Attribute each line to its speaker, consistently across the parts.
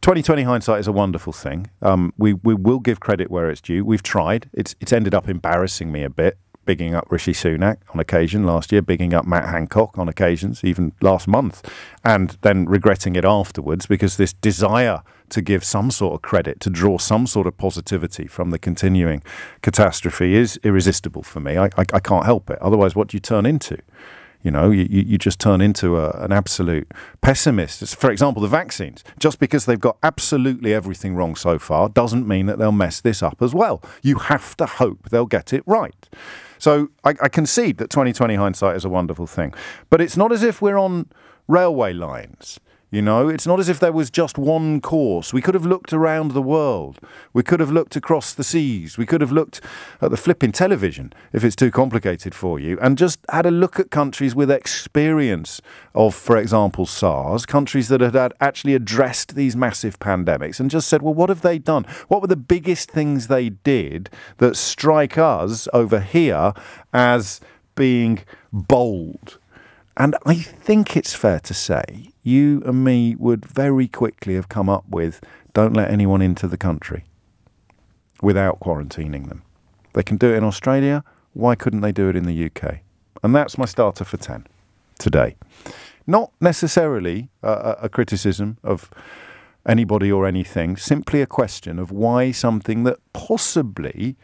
Speaker 1: 2020 hindsight is a wonderful thing. We will give credit where it's due. We've tried. It's ended up embarrassing me a bit, bigging up Rishi Sunak on occasion last year, bigging up Matt Hancock on occasions, even last month, and then regretting it afterwards because this desire to give some sort of credit, to draw some sort of positivity from the continuing catastrophe is irresistible for me. I can't help it. Otherwise, what do you turn into? You know, you just turn into an absolute pessimist. For example, the vaccines. Just because they've got absolutely everything wrong so far doesn't mean that they'll mess this up as well. You have to hope they'll get it right. So I concede that 2020 hindsight is a wonderful thing. But it's not as if we're on railway lines. You know, it's not as if there was just one course. We could have looked around the world. We could have looked across the seas. We could have looked at the flipping television, if it's too complicated for you, and just had a look at countries with experience of, for example, SARS, countries that had actually addressed these massive pandemics and just said, well, what have they done? What were the biggest things they did that strike us over here as being bold? And I think it's fair to say you and me would very quickly have come up with don't let anyone into the country without quarantining them. They can do it in Australia. Why couldn't they do it in the UK? And that's my starter for 10 today. Not necessarily a criticism of anybody or anything, simply a question of why something that possibly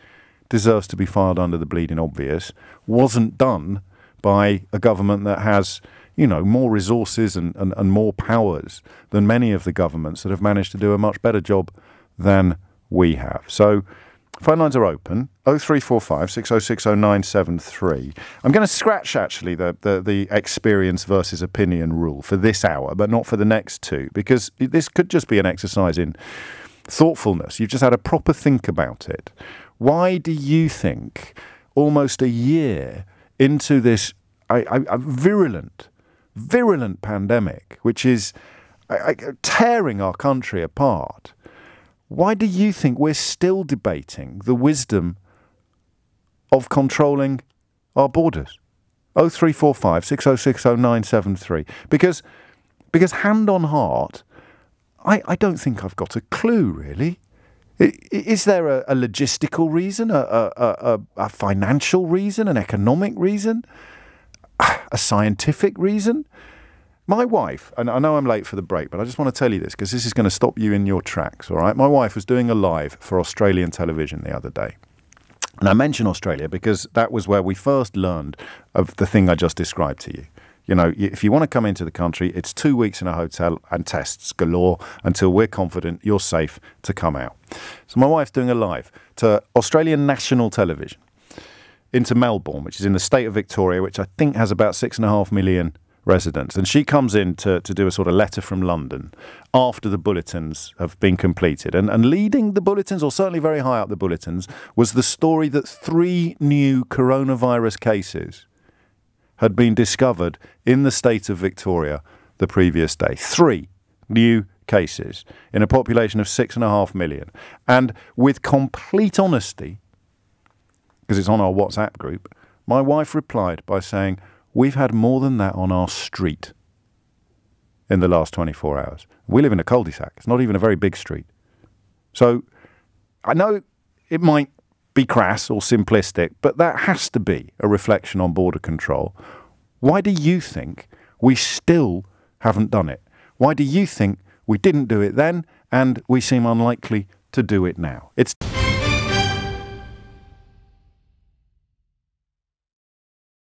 Speaker 1: deserves to be filed under the bleeding obvious wasn't done by a government that has, you know, more resources and more powers than many of the governments that have managed to do a much better job than we have. So phone lines are open, 0345 606 0973. I'm going to scratch, actually, the experience versus opinion rule for this hour, but not for the next two, because this could just be an exercise in thoughtfulness. You've just had a proper think about it. Why do you think almost a year into this a virulent pandemic, which is tearing our country apart, why do you think we're still debating the wisdom of controlling our borders? 0345 606 0973. Because hand on heart, I don't think I've got a clue, really. Is there a logistical reason, a financial reason, an economic reason, a scientific reason? My wife, and I know I'm late for the break, but I just want to tell you this because this is going to stop you in your tracks, all right? My wife was doing a live for Australian television the other day. And I mention Australia because that was where we first learned of the thing I just described to you. You know, if you want to come into the country, it's 2 weeks in a hotel and tests galore until we're confident you're safe to come out. So my wife's doing a live to Australian national television into Melbourne, which is in the state of Victoria, which I think has about 6.5 million residents. And she comes in to do a sort of letter from London after the bulletins have been completed. And leading the bulletins, or certainly very high up the bulletins, was the story that 3 new coronavirus cases had been discovered in the state of Victoria the previous day. 3 new cases in a population of 6.5 million. And with complete honesty, because it's on our WhatsApp group, my wife replied by saying, we've had more than that on our street in the last 24 hours. We live in a cul-de-sac. It's not even a very big street. So I know it might be crass or simplistic, but that has to be a reflection on border control. Why do you think we still haven't done it? Why do you think we didn't do it then and we seem unlikely to do it now? It's